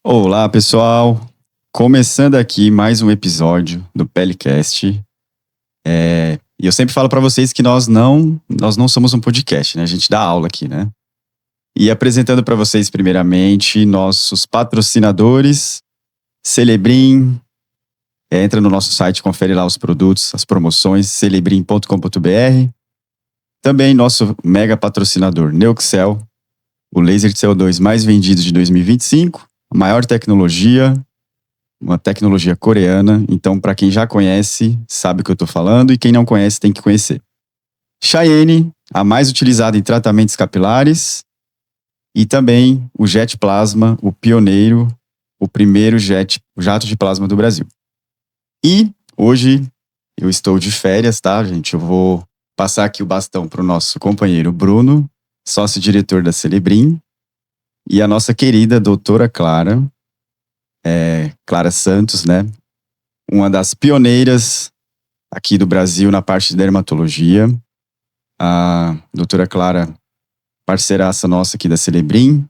Olá, pessoal! Começando aqui mais um episódio do Pelecast. E eu sempre falo para vocês que nós não somos um podcast, né? A gente dá aula aqui, né? E apresentando para vocês, primeiramente, nossos patrocinadores, Celebrim. Entra no nosso site, confere lá os produtos, as promoções, celebrim.com.br. Também nosso mega patrocinador, Neuxel, o laser de CO2 mais vendido de 2025. A maior tecnologia, uma tecnologia coreana. Então, para quem já conhece, sabe o que eu estou falando. E quem não conhece, tem que conhecer. Cheyenne, a mais utilizada em tratamentos capilares. E também o Jet Plasma, o pioneiro, o primeiro jato de plasma do Brasil. E hoje eu estou de férias, tá, gente? Eu vou passar aqui o bastão para o nosso companheiro Bruno, sócio-diretor da Celebrim. E a nossa querida doutora Clara, Clara Santos, né? Uma das pioneiras aqui do Brasil na parte de dermatologia. A doutora Clara, parceiraça nossa aqui da Celebrim.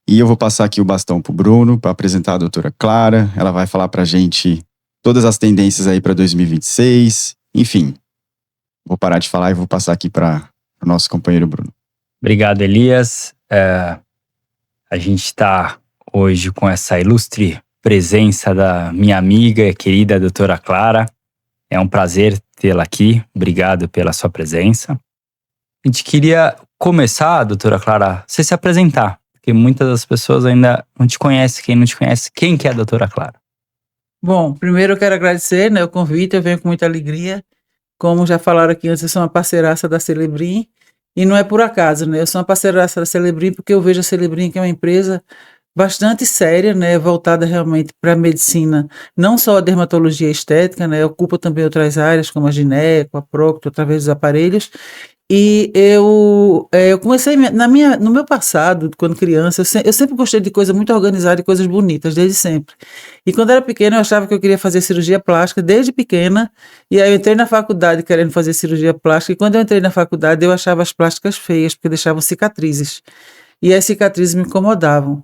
E eu vou passar aqui o bastão pro Bruno para apresentar a doutora Clara. Ela vai falar pra gente todas as tendências aí para 2026. Enfim, vou parar de falar e vou passar aqui para o nosso companheiro Bruno. Obrigado, Elias. A gente está hoje com essa ilustre presença da minha amiga e querida doutora Clara. É um prazer tê-la aqui. Obrigado pela sua presença. A gente queria começar, doutora Clara, você se apresentar, porque muitas das pessoas ainda não te conhecem. Quem não te conhece, quem que é a doutora Clara? Bom, primeiro eu quero agradecer, o convite, eu venho com muita alegria. Como já falaram aqui antes, eu sou uma parceiraça da Celebrim. E não é por acaso, eu sou uma parceiraça da Celebrim porque eu vejo a Celebrim que é uma empresa bastante séria, voltada realmente para a medicina, não só a dermatologia estética, ocupa também outras áreas como a gineco, a prócto, através dos aparelhos. E eu comecei no meu passado, quando criança, eu sempre gostei de coisa muito organizada e coisas bonitas, desde sempre. E quando era pequena, eu achava que eu queria fazer cirurgia plástica desde pequena. E aí eu entrei na faculdade querendo fazer cirurgia plástica. E quando eu entrei na faculdade, eu achava as plásticas feias, porque deixavam cicatrizes. E as cicatrizes me incomodavam.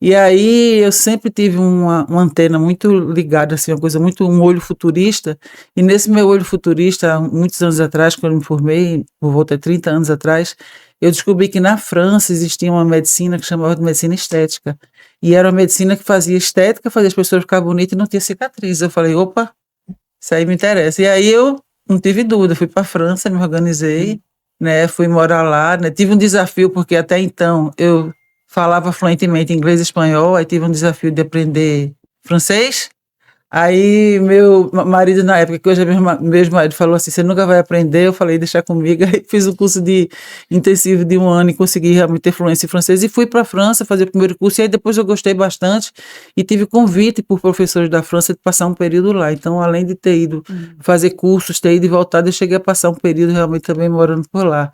E aí eu sempre tive uma antena muito ligada, assim, um olho futurista. E nesse meu olho futurista, há muitos anos atrás, quando eu me formei, por volta de 30 anos atrás, eu descobri que na França existia uma medicina que chamava de medicina estética. E era uma medicina que fazia estética, fazia as pessoas ficar bonitas e não tinha cicatriz. Eu falei, opa, isso aí me interessa. E aí eu não tive dúvida, fui para a França, me organizei, fui morar lá, tive um desafio, porque até então eu falava fluentemente inglês e espanhol, aí tive um desafio de aprender francês. Aí meu marido, na época, que hoje é meu marido, falou assim, você nunca vai aprender. Eu falei, deixa comigo. Aí fiz um curso de intensivo de 1 ano e consegui realmente ter fluência em francês. E fui para a França fazer o primeiro curso. E aí depois eu gostei bastante e tive convite por professores da França de passar um período lá. Então, além de ter ido fazer cursos, ter ido e voltado, eu cheguei a passar um período realmente também morando por lá.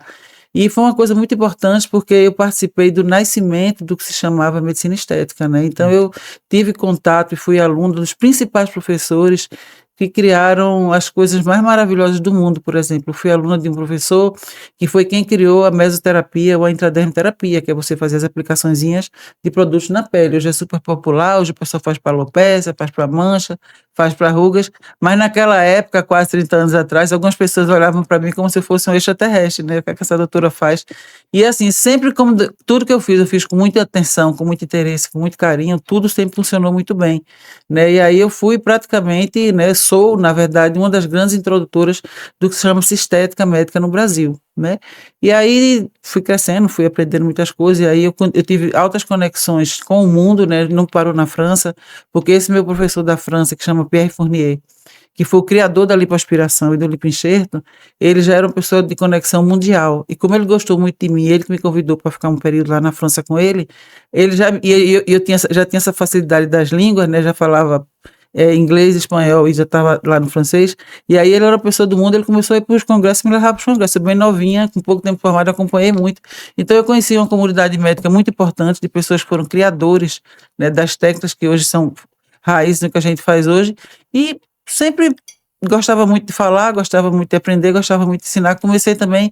E foi uma coisa muito importante porque eu participei do nascimento do que se chamava medicina estética, Então eu tive contato e fui aluno dos principais professores que criaram as coisas mais maravilhosas do mundo. Por exemplo, eu fui aluna de um professor que foi quem criou a mesoterapia ou a intradermoterapia, que é você fazer as aplicaçõezinhas de produtos na pele. Hoje é super popular, hoje o pessoal faz para alopecia, faz para mancha, faz para rugas, mas naquela época, quase 30 anos atrás, algumas pessoas olhavam para mim como se eu fosse um extraterrestre, O que é que essa doutora faz? E assim, sempre tudo que eu fiz com muita atenção, com muito interesse, com muito carinho, tudo sempre funcionou muito bem, E aí eu fui praticamente, sou, na verdade, uma das grandes introdutoras do que se chama estética médica no Brasil, E aí fui crescendo, fui aprendendo muitas coisas, e aí eu tive altas conexões com o mundo, Não parou na França, porque esse meu professor da França, que chama Pierre Fournier, que foi o criador da lipoaspiração e do lipoenxerto, ele já era uma pessoa de conexão mundial. E como ele gostou muito de mim, ele que me convidou para ficar um período lá na França com ele, eu já tinha essa facilidade das línguas, Já falava inglês, espanhol e já estava lá no francês. E aí ele era uma pessoa do mundo, ele começou a ir para os congressos, me levava para os congressos. Eu bem novinha, com pouco tempo formada, acompanhei muito. Então eu conheci uma comunidade médica muito importante, de pessoas que foram criadores, das técnicas que hoje são raiz do que a gente faz hoje. E sempre gostava muito de falar, gostava muito de aprender, gostava muito de ensinar. Comecei também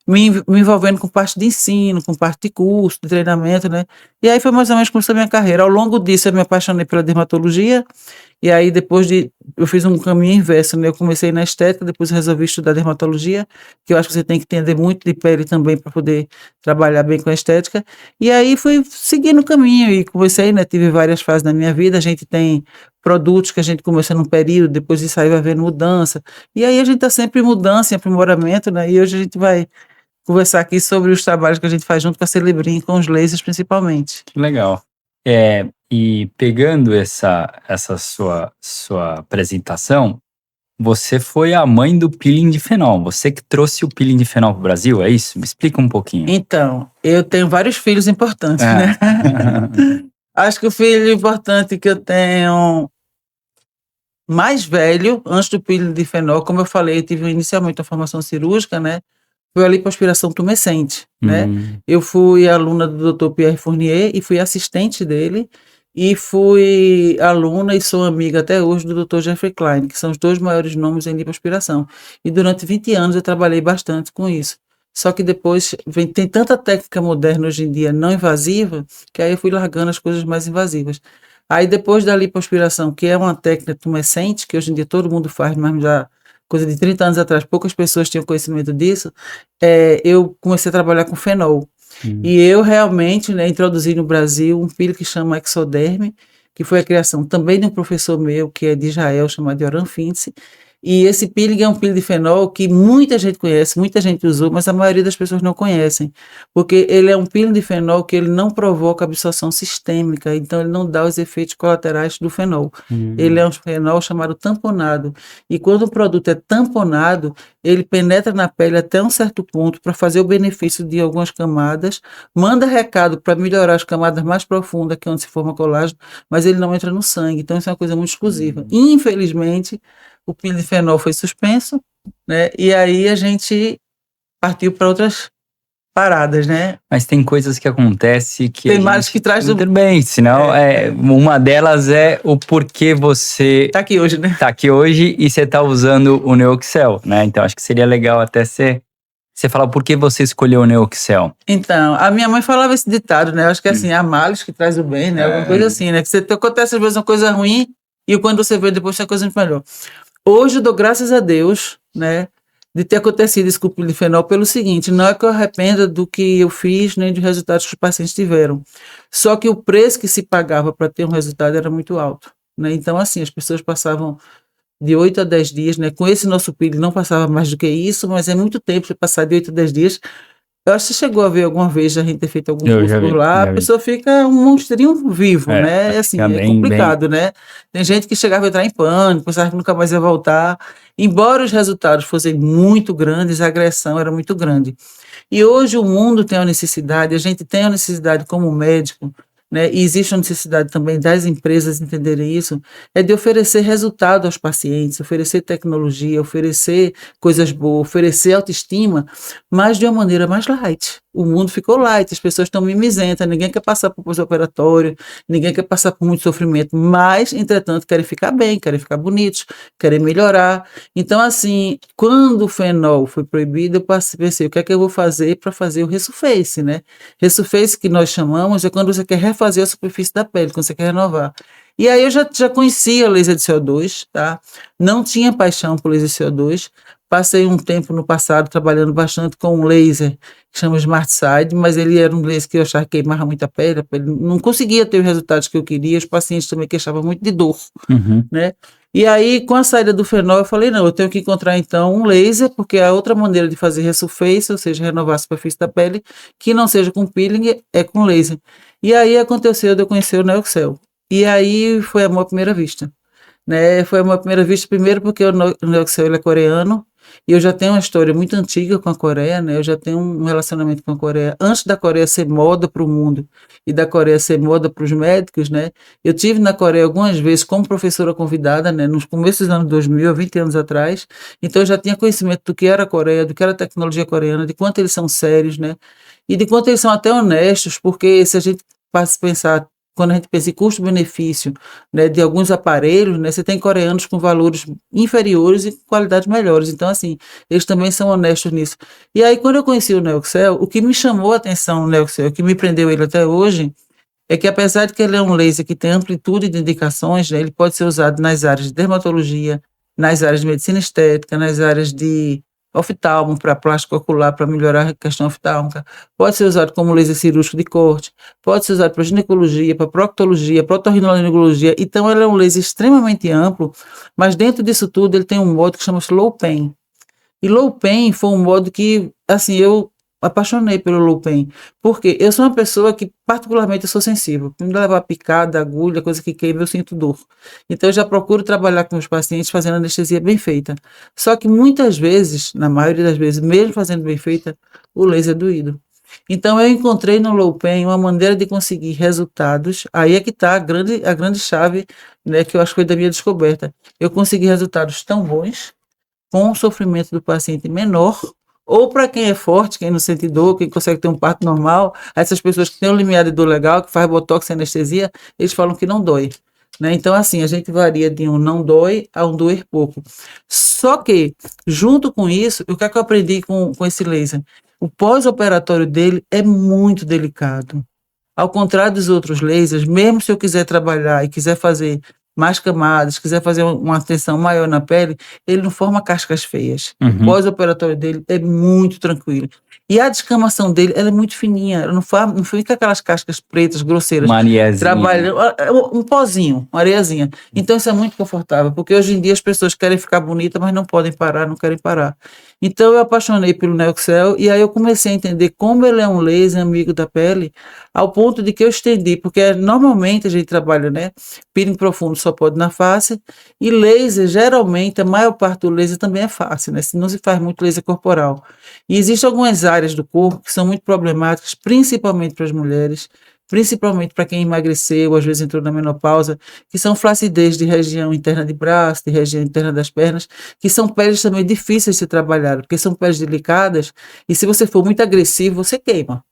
me envolvendo com parte de ensino, com parte de curso, de treinamento, né? E aí foi mais ou menos que começou a minha carreira. Ao longo disso, eu me apaixonei pela dermatologia, e aí eu fiz um caminho inverso, né? Eu comecei na estética, depois resolvi estudar dermatologia, que eu acho que você tem que entender muito de pele também para poder trabalhar bem com a estética. E aí fui seguindo o caminho e comecei, né? Tive várias fases na minha vida, a gente tem produtos que a gente começa num período, depois disso aí vai havendo mudança. E aí a gente está sempre em mudança, em aprimoramento, né? E hoje a gente vai conversar aqui sobre os trabalhos que a gente faz junto com a Celebrim, com os lasers principalmente. Que legal. E pegando essa sua apresentação, você foi a mãe do peeling de fenol. Você que trouxe o peeling de fenol para o Brasil, é isso? Me explica um pouquinho. Então, eu tenho vários filhos importantes, né? Acho que o filho importante que eu tenho mais velho, antes do peeling de fenol, como eu falei, eu tive inicialmente uma formação cirúrgica, né? Foi a lipoaspiração tumescente, né? Eu fui aluna do Dr. Pierre Fournier e fui assistente dele, e fui aluna e sou amiga até hoje do Dr. Jeffrey Klein, que são os 2 maiores nomes em lipoaspiração. E durante 20 anos eu trabalhei bastante com isso. Só que depois tem tanta técnica moderna hoje em dia não invasiva, que aí eu fui largando as coisas mais invasivas. Aí depois da lipoaspiração, que é uma técnica tumescente, que hoje em dia todo mundo faz, mas já coisa de 30 anos atrás, poucas pessoas tinham conhecimento disso, eu comecei a trabalhar com fenol. E eu realmente, né, introduzi no Brasil um peeling que chama Exoderme, que foi a criação também de um professor meu, que é de Israel, chamado Yoram Fintze. E esse peeling é um peeling de fenol que muita gente conhece, muita gente usou, mas a maioria das pessoas não conhecem, porque ele é um peeling de fenol que ele não provoca absorção sistêmica, então ele não dá os efeitos colaterais do fenol. Ele é um fenol chamado tamponado, e quando o produto é tamponado, ele penetra na pele até um certo ponto para fazer o benefício de algumas camadas, manda recado para melhorar as camadas mais profundas, que é onde se forma colágeno, mas ele não entra no sangue, então isso é uma coisa muito exclusiva. Infelizmente, o peeling de fenol foi suspenso, né? E aí a gente partiu para outras paradas, né? Mas tem coisas que acontecem que tem males que traz tudo bem, senão uma delas é o porquê você tá aqui hoje, né? Tá aqui hoje e você tá usando o Neoxel, né? Então acho que seria legal até você falar por que você escolheu o Neoxel. Então, a minha mãe falava esse ditado, né? Eu acho que assim, há males que traz o bem, né? Alguma coisa assim, né? Que você acontece às vezes uma coisa ruim e quando você vê depois tem coisa muito melhor. Hoje eu dou graças a Deus, né, de ter acontecido esse peeling de fenol pelo seguinte, não é que eu arrependa do que eu fiz, nem dos resultados que os pacientes tiveram. Só que o preço que se pagava para ter um resultado era muito alto, né? Então, assim, as pessoas passavam de 8 a 10 dias, né? Com esse nosso peeling não passava mais do que isso, mas é muito tempo você passar de 8 a 10 dias. Eu acho que você chegou a ver alguma vez a gente ter feito algum curso por lá, a pessoa fica um monstrinho vivo, né? Assim, é complicado, né? Tem gente que chegava a entrar em pânico, pensava que nunca mais ia voltar. Embora os resultados fossem muito grandes, a agressão era muito grande. E hoje o mundo tem a necessidade, a gente tem a necessidade como médico, né? E existe a necessidade também das empresas entenderem isso, é de oferecer resultado aos pacientes, oferecer tecnologia, oferecer coisas boas, oferecer autoestima, mas de uma maneira mais light. O mundo ficou light, as pessoas estão mimizentas, ninguém quer passar por pós-operatório, ninguém quer passar por muito sofrimento, mas, entretanto, querem ficar bem, querem ficar bonitos, querem melhorar. Então, assim, quando o fenol foi proibido, eu pensei, o que é que eu vou fazer para fazer o resurface, né? Resurface, que nós chamamos, é quando você quer refazer a superfície da pele, quando você quer renovar. E aí eu já conhecia laser de CO2, tá? Não tinha paixão por laser de CO2, passei um tempo no passado trabalhando bastante com um laser que chama SmartSide, mas ele era um laser que eu achava que queimava muito a pele não conseguia ter os resultados que eu queria, os pacientes também queixavam muito de dor, né? E aí, com a saída do fenol, eu falei, não, eu tenho que encontrar então um laser, porque a outra maneira de fazer resurface, ou seja, renovar a superfície da pele, que não seja com peeling, é com laser. E aí aconteceu de eu conhecer o Neoxel. E aí foi amor à primeira vista, né? Foi amor à primeira vista, primeiro porque o Neoxel ele é coreano, e eu já tenho uma história muito antiga com a Coreia, né? Eu já tenho um relacionamento com a Coreia. Antes da Coreia ser moda para o mundo e da Coreia ser moda para os médicos, né? Eu tive na Coreia algumas vezes como professora convidada, né? Nos começos dos anos 2000, há 20 anos atrás. Então eu já tinha conhecimento do que era a Coreia, do que era a tecnologia coreana, de quanto eles são sérios, né? E de quanto eles são até honestos, porque se a gente passa a pensar quando a gente pensa em custo-benefício, né, de alguns aparelhos, né, você tem coreanos com valores inferiores e qualidades melhores. Então, assim, eles também são honestos nisso. E aí, quando eu conheci o Neoxel, o que me chamou a atenção no Neoxel, o que me prendeu ele até hoje, é que apesar de que ele é um laser que tem amplitude de indicações, né, ele pode ser usado nas áreas de dermatologia, nas áreas de medicina estética, nas áreas de oftalmo, para plástico ocular, para melhorar a questão oftálmica, pode ser usado como laser cirúrgico de corte, pode ser usado para ginecologia, para proctologia, para otorrinolaringologia. Então, ele é um laser extremamente amplo, mas dentro disso tudo ele tem um modo que chama-se low pain. E low pain foi um modo que, assim, eu apaixonei pelo low pain, porque eu sou uma pessoa que particularmente eu sou sensível. Me levar picada, agulha, coisa que queima, eu sinto dor. Então eu já procuro trabalhar com os pacientes fazendo anestesia bem feita. Só que muitas vezes, na maioria das vezes, mesmo fazendo bem feita, o laser é doído. Então eu encontrei no low pain uma maneira de conseguir resultados. Aí é que está a grande chave, né, que eu acho que foi da minha descoberta. Eu consegui resultados tão bons, com o sofrimento do paciente menor, ou para quem é forte, quem não sente dor, quem consegue ter um parto normal, essas pessoas que têm um limiar de dor legal, que faz botox sem anestesia, eles falam que não dói. Né? Então, assim, a gente varia de um não dói a um doer pouco. Só que, junto com isso, o que é que eu aprendi com esse laser? O pós-operatório dele é muito delicado. Ao contrário dos outros lasers, mesmo se eu quiser trabalhar e quiser fazer mais camadas, quiser fazer uma atenção maior na pele, ele não forma cascas feias. O pós-operatório dele é muito tranquilo. E a descamação dele, ela é muito fininha, não fica aquelas cascas pretas, grosseiras. Uma areiazinha. Trabalha, um pozinho, uma areiazinha. Então isso é muito confortável, porque hoje em dia as pessoas querem ficar bonitas, mas não podem parar, não querem parar. Então eu apaixonei pelo Neoxel e aí eu comecei a entender como ele é um laser amigo da pele, ao ponto de que eu estendi, porque normalmente a gente trabalha, né, peeling profundo só pode na face, e laser, geralmente, a maior parte do laser também é face, né, não se faz muito laser corporal. E existem algumas áreas do corpo que são muito problemáticas, principalmente para as mulheres, principalmente para quem emagreceu, às vezes entrou na menopausa, que são flacidez de região interna de braço, de região interna das pernas, que são peles também difíceis de se trabalhar, porque são peles delicadas, e se você for muito agressivo, você queima.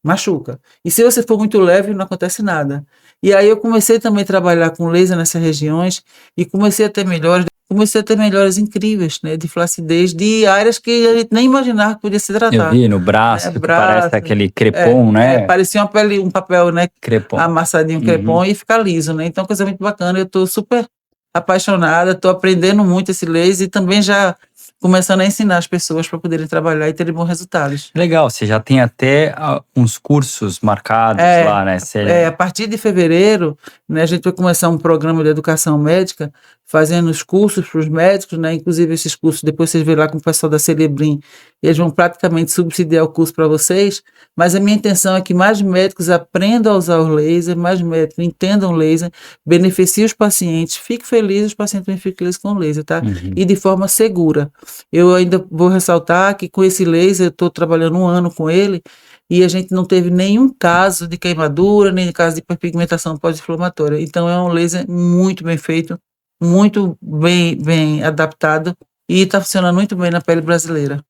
Machuca. E se você for muito leve, não acontece nada. E aí eu comecei também a trabalhar com laser nessas regiões e comecei a ter melhoras incríveis, né, de flacidez, de áreas que a gente nem imaginava que podia se tratar. Eu vi no braço, que parece aquele crepom, né? Parecia um papel, né, crepom. Amassadinho, crepom, e fica liso, né? Então, coisa muito bacana. Eu estou super apaixonada, estou aprendendo muito esse laser e também já começando a ensinar as pessoas para poderem trabalhar e terem bons resultados. Legal, você já tem até uns cursos marcados lá, né? A partir de fevereiro, né, a gente vai começar um programa de educação médica, fazendo os cursos para os médicos, né? Inclusive esses cursos, depois vocês verem lá com o pessoal da Celebrim, eles vão praticamente subsidiar o curso para vocês, mas a minha intenção é que mais médicos aprendam a usar o laser, mais médicos entendam o laser, beneficiem os pacientes, fiquem felizes, os pacientes também fiquem felizes com o laser, tá? E de forma segura. Eu ainda vou ressaltar que com esse laser, eu estou trabalhando 1 ano com ele, e a gente não teve nenhum caso de queimadura, nem caso de hiperpigmentação pós-inflamatória. Então é um laser muito bem feito, muito bem adaptado e está funcionando muito bem na pele brasileira.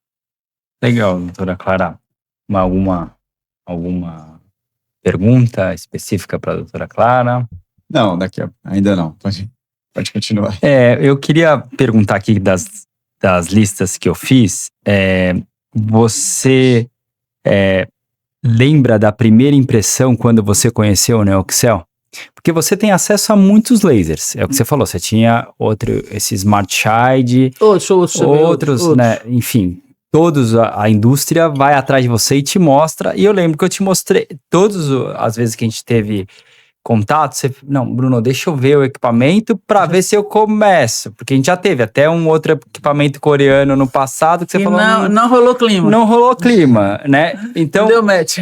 Legal, doutora Clara. Alguma pergunta específica para a doutora Clara? Não, ainda não. Pode continuar. Eu queria perguntar aqui das listas que eu fiz. Você lembra da primeira impressão quando você conheceu o Neoxel? Porque você tem acesso a muitos lasers. É o que você falou, você tinha esse Smart Shide, outros, né? Enfim, a indústria vai atrás de você e te mostra. E eu lembro que eu te mostrei, todas as vezes que a gente teve contato, não, Bruno, deixa eu ver o equipamento para ver se eu começo. Porque a gente já teve até um outro equipamento coreano no passado que você falou... Não rolou clima. Não rolou clima, né? Então... Deu match.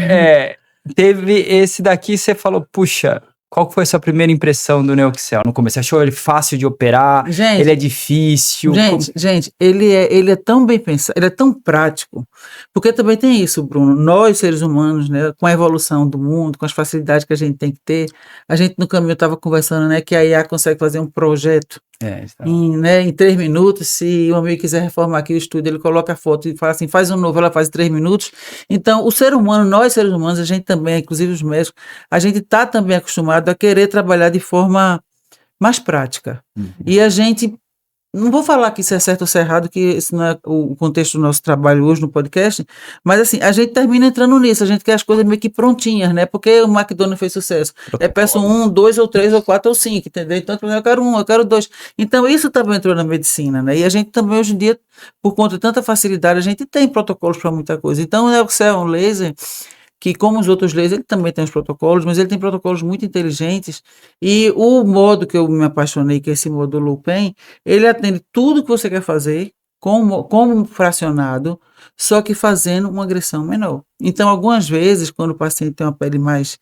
Teve esse daqui, você falou, puxa... Qual foi a sua primeira impressão do Neoxel? No começo, você achou ele fácil de operar? Gente, ele é difícil? Gente, ele é tão bem pensado, ele é tão prático, porque também tem isso, Bruno, nós seres humanos, né, com a evolução do mundo, com as facilidades que a gente tem que ter, a gente no caminho estava conversando, né, que a IA consegue fazer um projeto Em 3 minutos. Se o amigo quiser reformar aqui o estúdio, ele coloca a foto e fala assim, faz um novo, ela faz em 3 minutos. Então, o ser humano, nós seres humanos, a gente também, inclusive os médicos, a gente está também acostumado a querer trabalhar de forma mais prática. E a gente, não vou falar que isso é certo ou se é errado, que esse não é o contexto do nosso trabalho hoje no podcast, mas assim, a gente termina entrando nisso, a gente quer as coisas meio que prontinhas, né? Porque o McDonald's fez sucesso. Peço 1, 2 ou 3 ou 4 ou 5, entendeu? Então, eu quero 1, eu quero 2. Então, isso também entrou na medicina, né? E a gente também, hoje em dia, por conta de tanta facilidade, a gente tem protocolos para muita coisa. Então, o Neoxel é um laser que, como os outros lasers, ele também tem os protocolos, mas ele tem protocolos muito inteligentes, e o modo que eu me apaixonei, que é esse modo Low Pain, ele atende tudo que você quer fazer, como fracionado, só que fazendo uma agressão menor. Então, algumas vezes, quando o paciente tem uma pele mais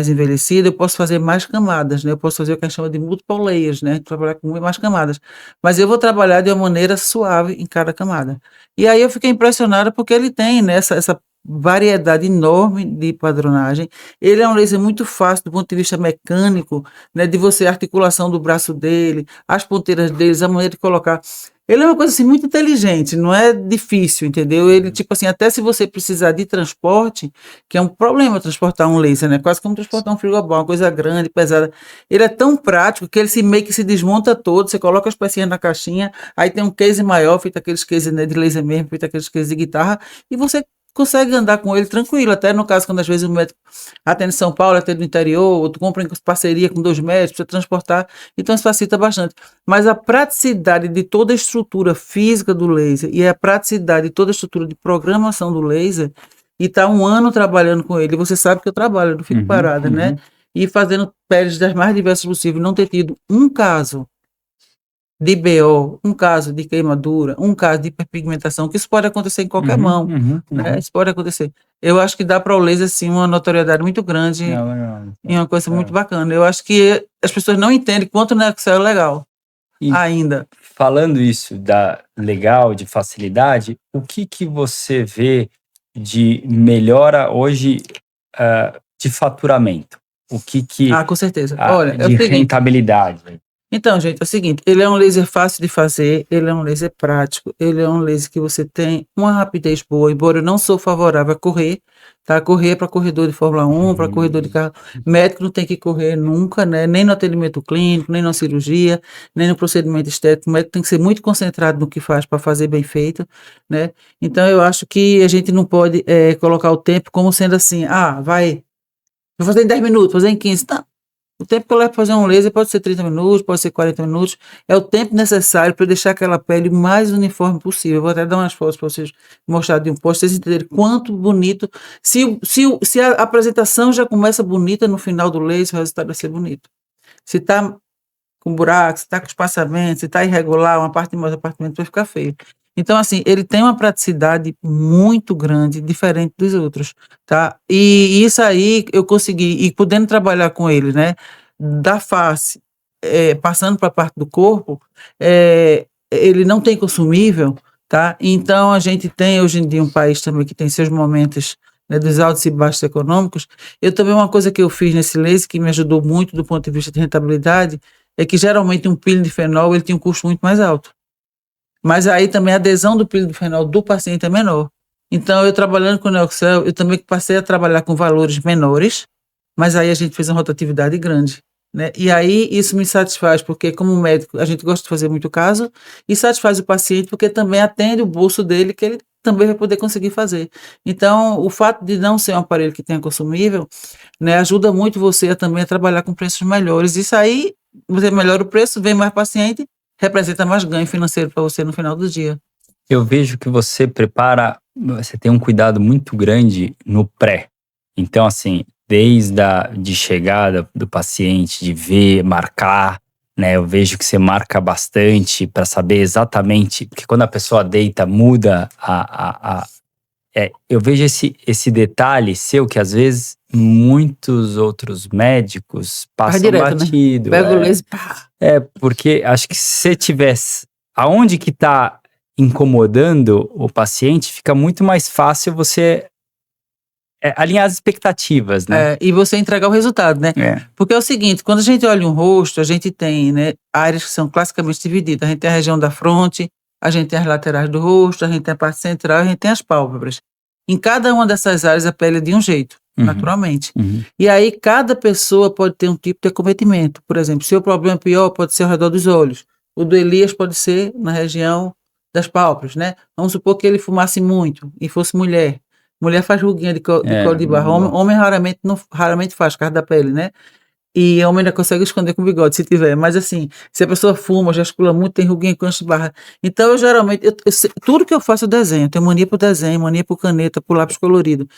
envelhecida, eu posso fazer mais camadas, né? Eu posso fazer o que a gente chama de multiple layers, né? Trabalhar com mais camadas. Mas eu vou trabalhar de uma maneira suave em cada camada. E aí eu fiquei impressionada porque ele tem, né, essa variedade enorme de padronagem. Ele é um laser muito fácil do ponto de vista mecânico, né, de você, a articulação do braço dele, as ponteiras deles, a maneira de colocar. Ele é uma coisa assim muito inteligente, não é difícil, entendeu? Ele, tipo assim, até se você precisar de transporte, que é um problema transportar um laser, né? Quase como transportar um frigobar, uma coisa grande, pesada. Ele é tão prático que ele meio que se desmonta todo, você coloca as pecinhas na caixinha, aí tem um case maior, feito aqueles cases, né, de laser mesmo, feito aqueles cases de guitarra, e você consegue andar com ele tranquilo, até no caso quando às vezes o médico atende em São Paulo, atende no interior, ou tu compra em parceria com 2 médicos, precisa transportar, então isso facilita bastante. Mas a praticidade de toda a estrutura física do laser e a praticidade de toda a estrutura de programação do laser, e tá 1 ano trabalhando com ele, você sabe que eu trabalho, eu não fico parada, né? E fazendo peles das mais diversas possíveis, não ter tido um caso de BO, um caso de queimadura, um caso de hiperpigmentação, que isso pode acontecer em qualquer mão, né? Isso pode acontecer. Eu acho que dá para o laser, assim, uma notoriedade muito grande e uma coisa muito bacana. Eu acho que as pessoas não entendem quanto o Neoxel é legal ainda. Falando isso da legal, de facilidade, o que você vê de melhora hoje de faturamento? Com certeza. Olha, de rentabilidade? Então, gente, é o seguinte, ele é um laser fácil de fazer, ele é um laser prático, ele é um laser que você tem uma rapidez boa, embora eu não sou favorável a correr, tá? Correr para corredor de Fórmula 1, para corredor de carro. Médico não tem que correr nunca, né? Nem no atendimento clínico, nem na cirurgia, nem no procedimento estético. O médico tem que ser muito concentrado no que faz para fazer bem feito, né? Então, eu acho que a gente não pode colocar o tempo como sendo assim, vou fazer em 10 minutos, fazer em 15, não. O tempo que eu levo para fazer um laser pode ser 30 minutos, pode ser 40 minutos. É o tempo necessário para deixar aquela pele mais uniforme possível. Eu vou até dar umas fotos para vocês mostrar de um posto, vocês entenderem quanto bonito. Se a apresentação já começa bonita no final do laser, o resultado vai ser bonito. Se está com buraco, se está com espaçamento, se está irregular, uma parte mais, uma parte menos, vai ficar feio. Então, assim, ele tem uma praticidade muito grande, diferente dos outros, tá? E isso aí eu consegui, e podendo trabalhar com ele, né, da face, passando para a parte do corpo, ele não tem consumível, tá? Então, a gente tem hoje em dia um país também que tem seus momentos, né, dos altos e baixos econômicos. Eu também, uma coisa que eu fiz nesse laser, que me ajudou muito do ponto de vista de rentabilidade, é que geralmente um peeling de fenol ele tem um custo muito mais alto. Mas aí também a adesão do peeling de fenol do paciente é menor. Então, eu trabalhando com o Neoxel, eu também passei a trabalhar com valores menores, mas aí a gente fez uma rotatividade grande, né? E aí isso me satisfaz, porque como médico a gente gosta de fazer muito caso, e satisfaz o paciente porque também atende o bolso dele, que ele também vai poder conseguir fazer. Então, o fato de não ser um aparelho que tenha consumível, né, ajuda muito você também a trabalhar com preços melhores. Isso aí, você melhora o preço, vem mais paciente, representa mais ganho financeiro para você no final do dia. Eu vejo que você tem um cuidado muito grande no pré. Então, assim, desde de chegada do paciente, de ver, marcar, né? Eu vejo que você marca bastante para saber exatamente, porque quando a pessoa deita, muda eu vejo esse detalhe seu que às vezes muitos outros médicos passam direto, batido. Né? Pega o laser, pá. Porque acho que se você tivesse aonde que tá incomodando o paciente, fica muito mais fácil você alinhar as expectativas, né? E você entregar o resultado, né? Porque é o seguinte, quando a gente olha um rosto, a gente tem, né, áreas que são classicamente divididas. A gente tem a região da fronte, a gente tem as laterais do rosto, a gente tem a parte central, a gente tem as pálpebras. Em cada uma dessas áreas, a pele é de um jeito, naturalmente. E aí, cada pessoa pode ter um tipo de acometimento. Por exemplo, se o problema pior pode ser ao redor dos olhos. O do Elias pode ser na região das pálpebras, né? Vamos supor que ele fumasse muito e fosse mulher. Mulher faz ruguinha de colo de barro. Homem raramente faz, por causa da pele, né? E homem ainda consegue esconder com bigode, se tiver. Mas assim, se a pessoa fuma, gesticula muito, tem ruguinha com de barra. Então, eu geralmente, tudo que eu faço eu desenho. Eu tenho mania por desenho, mania por caneta, por lápis colorido.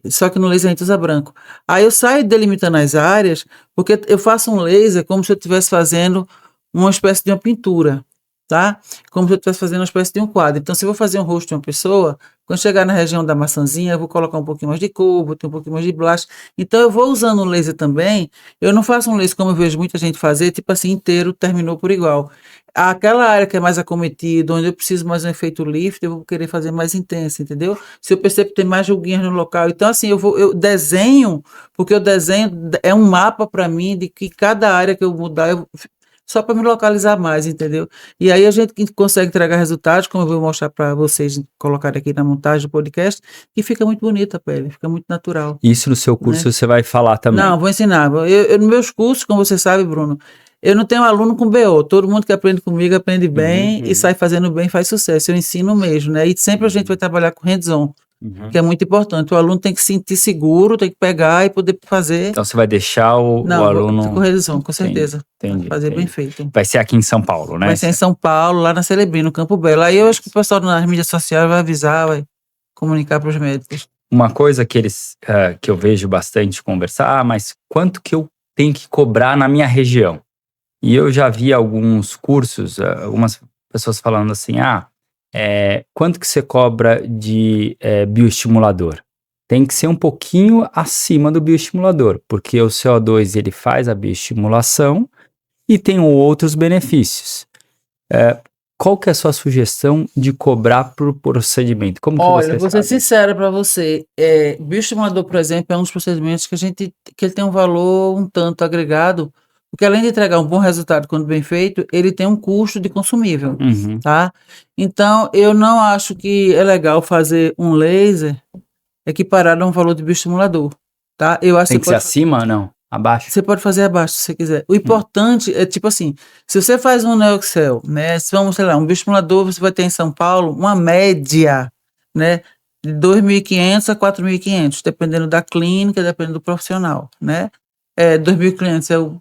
Só que no laser a gente usa branco. Aí eu saio delimitando as áreas, porque eu faço um laser como se eu estivesse fazendo uma espécie de uma pintura, tá? Como se eu estivesse fazendo uma espécie de um quadro. Então, se eu vou fazer um rosto de uma pessoa, quando chegar na região da maçãzinha, eu vou colocar um pouquinho mais de cor, vou ter um pouquinho mais de blush. Então, eu vou usando o laser também. Eu não faço um laser como eu vejo muita gente fazer, tipo assim, inteiro, terminou por igual. Aquela área que é mais acometida, onde eu preciso mais um efeito lift, eu vou querer fazer mais intenso, entendeu? Se eu percebo que tem mais ruguinhas no local. Então, assim, eu desenho, porque eu desenho, é um mapa para mim de que cada área que eu mudar, só para me localizar mais, entendeu? E aí a gente consegue entregar resultados, como eu vou mostrar para vocês, colocar aqui na montagem do podcast, que fica muito bonita a pele, fica muito natural. Isso no seu curso, né? Você vai falar também? Não, vou ensinar. Eu, nos meus cursos, como você sabe, Bruno, eu não tenho aluno com BO. Todo mundo que aprende comigo aprende bem e sai fazendo bem, faz sucesso. Eu ensino mesmo, né? E sempre a gente vai trabalhar com hands-on. Que é muito importante. O aluno tem que se sentir seguro, tem que pegar e poder fazer. Então você vai deixar o aluno... Com revisão, com certeza. Entendi. Fazer bem feito. Vai ser aqui em São Paulo, né? Vai ser em São Paulo, lá na Celebrim, no Campo Belo. Aí eu acho que o pessoal nas mídias sociais vai avisar, vai comunicar para os médicos. Uma coisa que que eu vejo bastante conversar, mas quanto que eu tenho que cobrar na minha região? E eu já vi alguns cursos, algumas pessoas falando assim, quanto que você cobra de bioestimulador? Tem que ser um pouquinho acima do bioestimulador, porque o CO2 ele faz a bioestimulação e tem outros benefícios. Qual que é a sua sugestão de cobrar por procedimento? Como que Olha, vou ser sincera para você. Bioestimulador, por exemplo, é um dos procedimentos que ele tem um valor um tanto agregado, porque além de entregar um bom resultado quando bem feito, ele tem um custo de consumível, tá? Então, eu não acho que é legal fazer um laser equiparado a um valor de bioestimulador, tá? Eu acho tem que ser acima ou não? Abaixo? Você pode fazer abaixo, se você quiser. O importante é, tipo assim, se você faz um NeoXel, né? Se vamos, sei lá, um bioestimulador, você vai ter em São Paulo uma média, né? De 2.500 a 4.500, dependendo da clínica, dependendo do profissional, né? 2.500 é o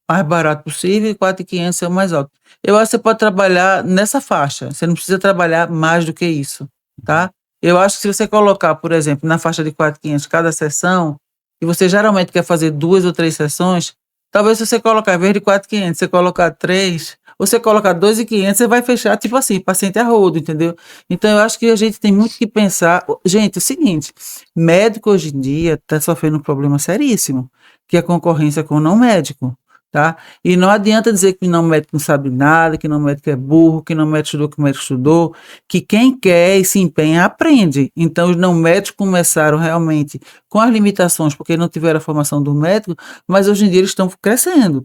mais barato possível e 4.500 é o mais alto. Eu acho que você pode trabalhar nessa faixa, você não precisa trabalhar mais do que isso, tá? Eu acho que se você colocar, por exemplo, na faixa de 4.500 cada sessão, e você geralmente quer fazer 2 ou 3 sessões, talvez se você colocar, em vez de 4.500, você colocar 3, ou você colocar 2.500, você vai fechar, tipo assim, paciente a rodo, entendeu? Então, eu acho que a gente tem muito que pensar. Gente, é o seguinte, médico hoje em dia está sofrendo um problema seríssimo, que é a concorrência com o não médico. Tá? E não adianta dizer que não médico não sabe nada, que não médico é burro, que não médico estudou, que o médico estudou, que quem quer e se empenha aprende. Então os não médicos começaram realmente com as limitações, porque não tiveram a formação do médico, mas hoje em dia eles estão crescendo.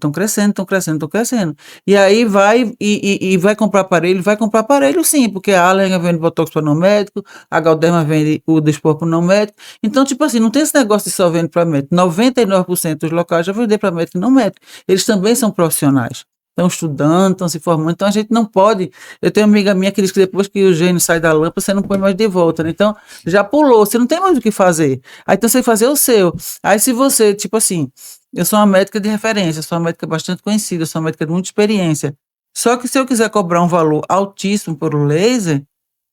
E aí vai comprar aparelho sim, porque a Allergan vende botox para não médico, a Galderma vende o Dysport para não médico. Então, tipo assim, não tem esse negócio de só vende para médico. 99% dos locais já vendem para médico e não médico. Eles também são profissionais, estão estudando, estão se formando, então a gente não pode. Eu tenho uma amiga minha que diz que depois que o gênio sai da lâmpada, você não põe mais de volta, né? Então já pulou, você não tem mais o que fazer. Aí então você tem que fazer o seu. Aí se você, tipo assim, eu sou uma médica de referência, sou uma médica bastante conhecida, sou uma médica de muita experiência. Só que se eu quiser cobrar um valor altíssimo por um laser,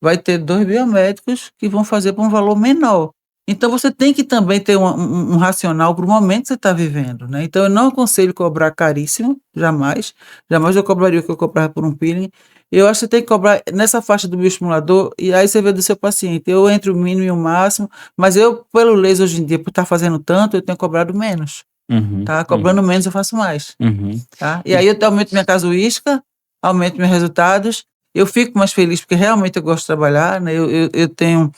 vai ter 2 biomédicos que vão fazer por um valor menor. Então, você tem que também ter um racional para o momento que você está vivendo, né? Então, eu não aconselho cobrar caríssimo, jamais. Jamais eu cobraria o que eu cobrava por um peeling. Eu acho que você tem que cobrar nessa faixa do bioestimulador e aí você vê do seu paciente. Eu entre o mínimo e o máximo, mas eu, pelo laser hoje em dia, por estar fazendo tanto, eu tenho cobrado menos. Tá? Cobrando menos, eu faço mais. Tá? E aí eu aumento minha casuística, aumento meus resultados, eu fico mais feliz porque realmente eu gosto de trabalhar, né? Eu tenho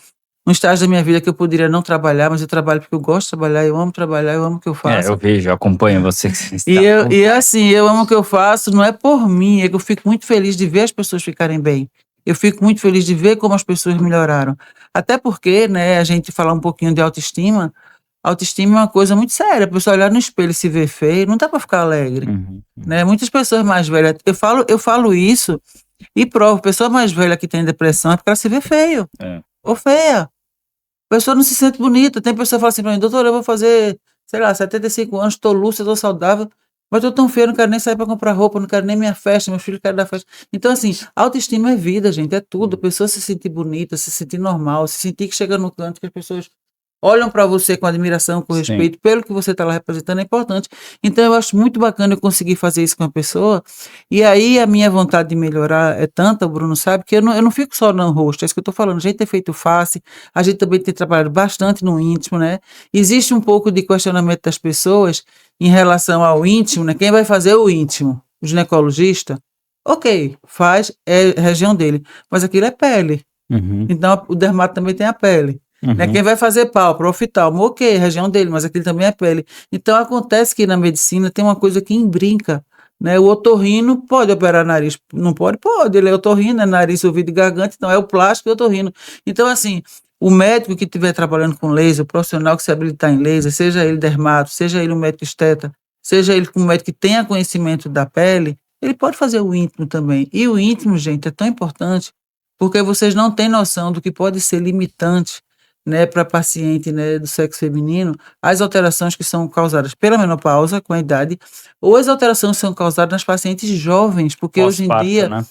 um estágio da minha vida que eu poderia não trabalhar, mas eu trabalho porque eu gosto de trabalhar, eu amo trabalhar, eu amo o que eu faço. Eu vejo, eu acompanho você. E assim, eu amo o que eu faço, não é por mim, é que eu fico muito feliz de ver as pessoas ficarem bem. Eu fico muito feliz de ver como as pessoas melhoraram. Até porque, né, a gente falar um pouquinho de autoestima é uma coisa muito séria. A pessoa olhar no espelho e se ver feio, não dá para ficar alegre. Né? Muitas pessoas mais velhas, eu falo isso e provo, pessoa mais velha que tem depressão é porque ela se vê feio ou feia. A pessoa não se sente bonita. Tem pessoa que fala assim pra mim, doutor, eu vou fazer, sei lá, 75 anos, tô lúcida, tô saudável, mas tô tão feio, não quero nem sair para comprar roupa, não quero nem minha festa, meus filhos querem dar festa. Então, assim, autoestima é vida, gente, é tudo. A pessoa se sentir bonita, se sentir normal, se sentir que chega no canto que as pessoas olham para você com admiração, com respeito, pelo que você está lá representando, é importante. Então, eu acho muito bacana eu conseguir fazer isso com a pessoa. E aí, a minha vontade de melhorar é tanta, o Bruno sabe, que eu não fico só no rosto, é isso que eu estou falando. A gente tem feito face, a gente também tem trabalhado bastante no íntimo, né? Existe um pouco de questionamento das pessoas em relação ao íntimo, né? Quem vai fazer o íntimo? O ginecologista? Ok, faz, é região dele, mas aquilo é pele. Então, o dermato também tem a pele. Né? Quem vai fazer pálpebra, oftalmo, ok, região dele, mas aquilo também é pele. Então acontece que na medicina tem uma coisa que embrinca, né? O otorrino pode operar nariz, não pode? Pode, ele é otorrino, é nariz, ouvido e garganta, então é o plástico e o otorrino. Então assim, o médico que estiver trabalhando com laser, o profissional que se habilitar em laser, seja ele dermato, seja ele um médico esteta, seja ele um médico que tenha conhecimento da pele, ele pode fazer o íntimo também. E o íntimo, gente, é tão importante porque vocês não têm noção do que pode ser limitante, né, para paciente, né, do sexo feminino, as alterações que são causadas pela menopausa com a idade, ou as alterações que são causadas nas pacientes jovens, porque hoje em dia, né?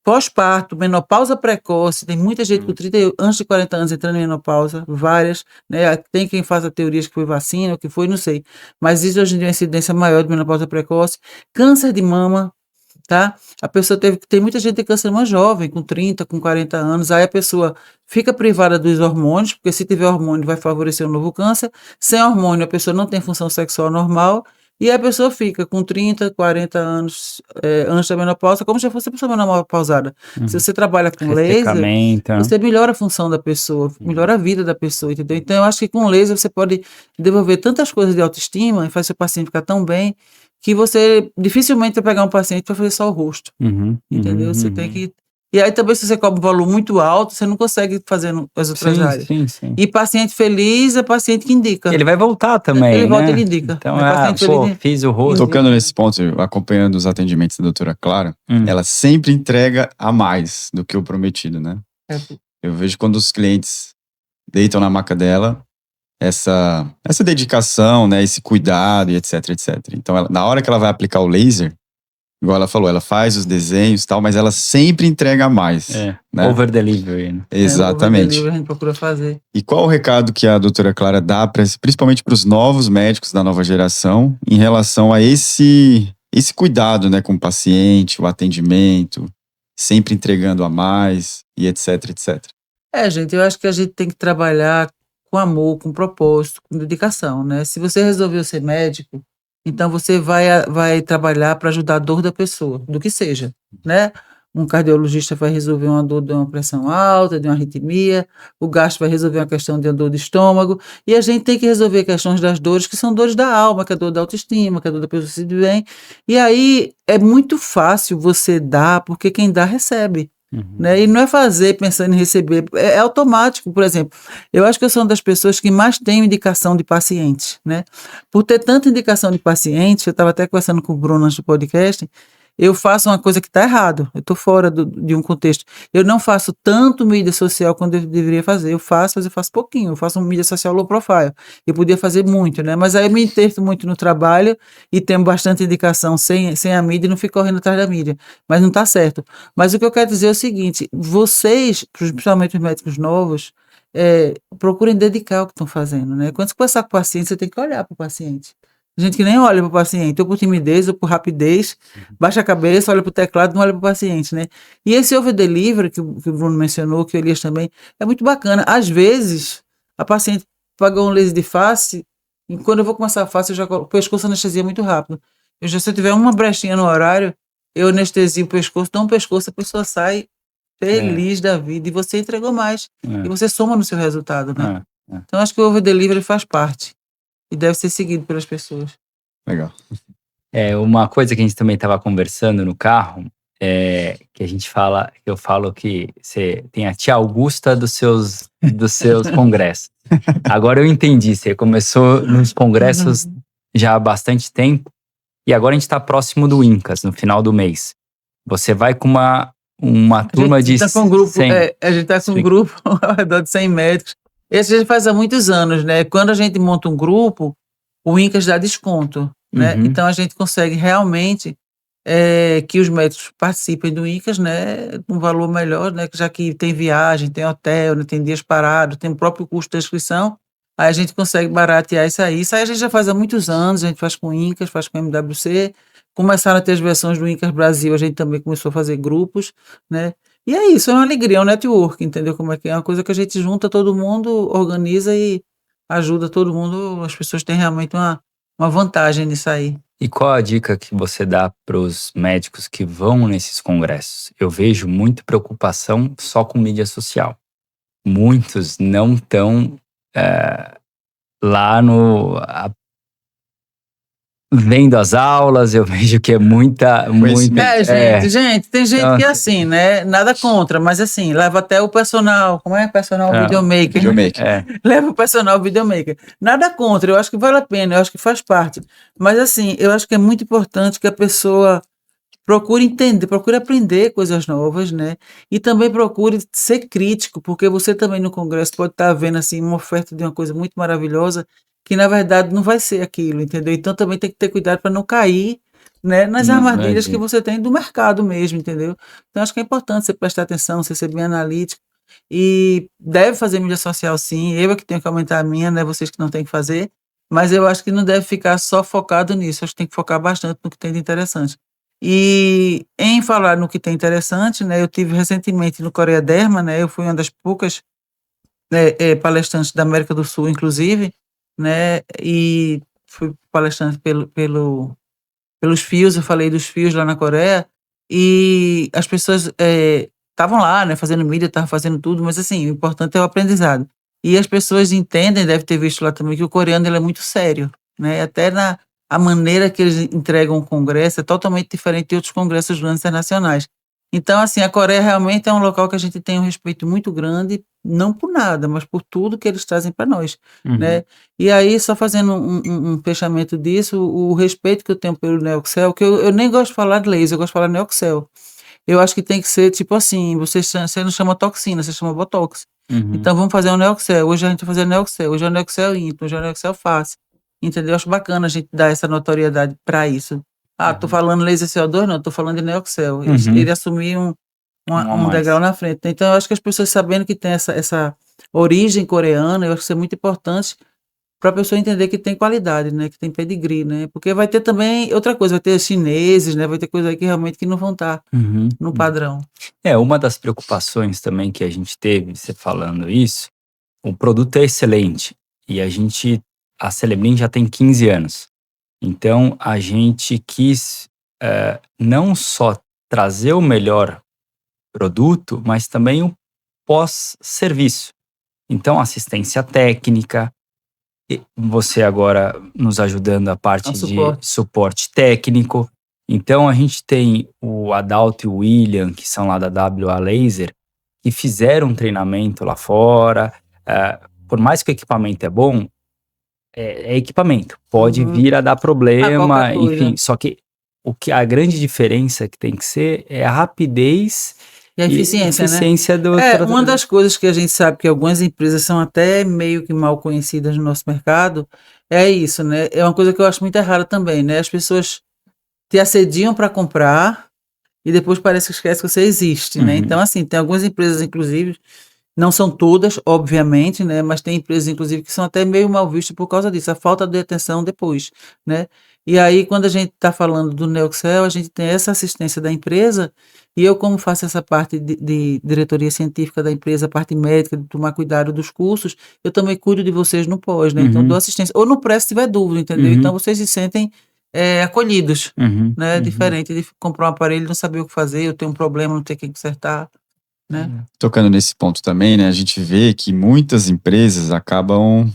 pós-parto, menopausa precoce, tem muita gente com 30, antes de 40 anos entrando em menopausa, várias, né, tem quem faça teorias que foi vacina, o que foi, não sei, mas existe hoje em dia uma incidência maior de menopausa precoce, câncer de mama, tá? A pessoa tem muita gente que tem câncer mais jovem, com 30, com 40 anos, aí a pessoa fica privada dos hormônios, porque se tiver hormônio vai favorecer um novo câncer, sem hormônio a pessoa não tem função sexual normal, e a pessoa fica com 30, 40 anos antes da menopausa, como se fosse a pessoa menopausada. Se você trabalha com laser, você melhora a função da pessoa, melhora a vida da pessoa, entendeu? Então eu acho que com laser você pode desenvolver tantas coisas de autoestima e fazer seu paciente ficar tão bem, que você dificilmente vai pegar um paciente para fazer só o rosto, entendeu? Você tem que... E aí também se você cobra um valor muito alto, você não consegue fazer as outras áreas. Sim. E paciente feliz é paciente que indica. Ele vai voltar também, ele volta, né? ele indica. Então, fiz o rosto. Tocando nesse ponto, acompanhando os atendimentos da doutora Clara, ela sempre entrega a mais do que o prometido, né? Eu vejo quando os clientes deitam na maca dela, essa dedicação, né, esse cuidado e etc. Então, na hora que ela vai aplicar o laser, igual ela falou, ela faz os desenhos e tal, mas ela sempre entrega mais. Né? Over delivery. Né? Exatamente. Over delivery a gente procura fazer. E qual o recado que a doutora Clara dá, principalmente para os novos médicos da nova geração, em relação a esse cuidado, né, com o paciente, o atendimento, sempre entregando a mais e etc. Gente, eu acho que a gente tem que trabalhar com amor, com propósito, com dedicação, né? Se você resolveu ser médico, então você vai trabalhar para ajudar a dor da pessoa, do que seja, né? Um cardiologista vai resolver uma dor de uma pressão alta, de uma arritmia, o gastro vai resolver uma questão de uma dor de estômago, e a gente tem que resolver questões das dores que são dores da alma, que é a dor da autoestima, que é a dor da pessoa se sentir bem, e aí é muito fácil você dar, porque quem dá recebe. Né? E não é fazer pensando em receber, é automático. Por exemplo, eu acho que eu sou uma das pessoas que mais tenho indicação de pacientes, né? Por ter tanta indicação de pacientes, eu estava até conversando com o Bruno antes do podcast, eu faço uma coisa que está errado, eu estou fora de um contexto. Eu não faço tanto mídia social quanto eu deveria fazer. Eu faço, mas eu faço pouquinho. Eu faço uma mídia social low profile. Eu podia fazer muito, né? Mas aí eu me interto muito no trabalho e tenho bastante indicação sem a mídia e não fico correndo atrás da mídia. Mas não está certo. Mas o que eu quero dizer é o seguinte, vocês, principalmente os médicos novos, procurem dedicar o que estão fazendo, né? Quando você conversar com o paciente, você tem que olhar para o paciente. Gente que nem olha para o paciente, ou por timidez, ou por rapidez, baixa a cabeça, olha para o teclado, não olha para o paciente, né? E esse over delivery que o Bruno mencionou, que o Elias também, é muito bacana. Às vezes, a paciente pagou um laser de face, e quando eu vou começar a face, o pescoço anestesia muito rápido. Se eu tiver uma brechinha no horário, eu anestesio o pescoço, dou um pescoço, a pessoa sai feliz da vida, e você entregou mais, É. e você soma no seu resultado, né? É. Então acho que o over-delivery faz parte, e deve ser seguido pelas pessoas. Legal. Uma coisa que a gente também estava conversando no carro, que a gente fala, eu falo que você tem a tia Augusta dos seus congressos. Agora eu entendi, você começou nos congressos já há bastante tempo, e agora a gente está próximo do Incas, no final do mês. Você vai com uma turma de A gente está com um grupo, 100. a gente tá com um grupo ao redor de 100 médicos. Esse a gente faz há muitos anos, né? Quando a gente monta um grupo, o Incas dá desconto, né? Uhum. Então a gente consegue realmente que os médicos participem do Incas, né? Com um valor melhor, né? Já que tem viagem, tem hotel, né? Tem dias parados, tem o próprio custo da inscrição. Aí a gente consegue baratear isso aí. Isso aí a gente já faz há muitos anos, a gente faz com o Incas, faz com o MWC. Começaram a ter as versões do Incas Brasil, a gente também começou a fazer grupos, né? E é isso, é uma alegria, é um network, entendeu como é que é? É uma coisa que a gente junta todo mundo, organiza e ajuda todo mundo, as pessoas têm realmente uma vantagem nisso aí. E qual a dica que você dá para os médicos que vão nesses congressos? Eu vejo muita preocupação só com mídia social. Muitos não estão lá vendo as aulas, eu vejo que é muita. Gente, tem gente Então, que é assim, né? Nada contra, mas assim, leva até o personal, como é? Personal videomaker. Leva o personal videomaker. Nada contra, eu acho que vale a pena, eu acho que faz parte. Mas assim, eu acho que é muito importante que a pessoa procure entender, procure aprender coisas novas, né? E também procure ser crítico, porque você também no congresso pode estar vendo assim uma oferta de uma coisa muito maravilhosa que na verdade não vai ser aquilo, entendeu? Então também tem que ter cuidado para não cair, né, nas armadilhas que você tem do mercado mesmo, entendeu? Então acho que é importante você prestar atenção, você ser bem analítico e deve fazer mídia social sim, eu é que tenho que aumentar a minha, né, vocês que não têm que fazer, mas eu acho que não deve ficar só focado nisso, acho que tem que focar bastante no que tem de interessante. E em falar no que tem interessante, né, eu tive recentemente no Coreia Derma, né, eu fui uma das poucas palestrantes da América do Sul, inclusive, né, e fui palestrante pelos fios, eu falei dos fios lá na Coreia, e as pessoas estavam lá, né, fazendo mídia, estavam fazendo tudo, mas assim, o importante é o aprendizado. E as pessoas entendem, deve ter visto lá também, que o coreano ele é muito sério, né, até a maneira que eles entregam o congresso é totalmente diferente de outros congressos grandes internacionais. Então, assim, a Coreia realmente é um local que a gente tem um respeito muito grande, não por nada, mas por tudo que eles trazem para nós, né? E aí, só fazendo um fechamento disso, o respeito que eu tenho pelo Neoxel, que eu nem gosto de falar de laser, eu gosto de falar Neoxel. Eu acho que tem que ser, tipo assim, você não chama toxina, você chama Botox. Então, vamos fazer um Neoxel. Hoje a gente vai fazer Neoxel, hoje é o Neoxel íntimo, hoje é o Neoxel face. Entendeu? Eu acho bacana a gente dar essa notoriedade para isso. Tô falando laser CO2, não, tô falando de Neoxel. Ele assumir um degrau na frente. Então, eu acho que as pessoas sabendo que tem essa origem coreana, eu acho que isso é muito importante para a pessoa entender que tem qualidade, né? Que tem pedigree, né? Porque vai ter também outra coisa, vai ter chineses, né? Vai ter coisa aí que realmente que não vão estar no padrão. Uma das preocupações também que a gente teve, você falando isso, o produto é excelente e a Celebrim já tem 15 anos. Então, a gente quis não só trazer o melhor produto, mas também o pós-serviço. Então, assistência técnica, você agora nos ajudando a parte de suporte técnico. Então, a gente tem o Adalto e o William, que são lá da WA Laser, que fizeram um treinamento lá fora. Por mais que o equipamento é bom, é equipamento. Pode vir a dar problema, enfim. Só que a grande diferença que tem que ser é a rapidez e a eficiência, né? Uma das coisas que a gente sabe que algumas empresas são até meio que mal conhecidas no nosso mercado é isso, né? É uma coisa que eu acho muito errada também, né? As pessoas te assediam para comprar e depois parece que esquece que você existe, né? Então, assim, tem algumas empresas, inclusive, não são todas, obviamente, né? Mas tem empresas, inclusive, que são até meio mal vistas por causa disso, a falta de atenção depois, né? E aí, quando a gente está falando do Neoxel, a gente tem essa assistência da empresa, e eu, como faço essa parte de diretoria científica da empresa, a parte médica, de tomar cuidado dos cursos, eu também cuido de vocês no pós, né? Então, dou assistência. Ou no pré, se tiver dúvida, entendeu? Então, vocês se sentem acolhidos, né? Diferente de comprar um aparelho e não saber o que fazer, eu tenho um problema, não ter quem consertar. né? Tocando nesse ponto também, né? A gente vê que muitas empresas acabam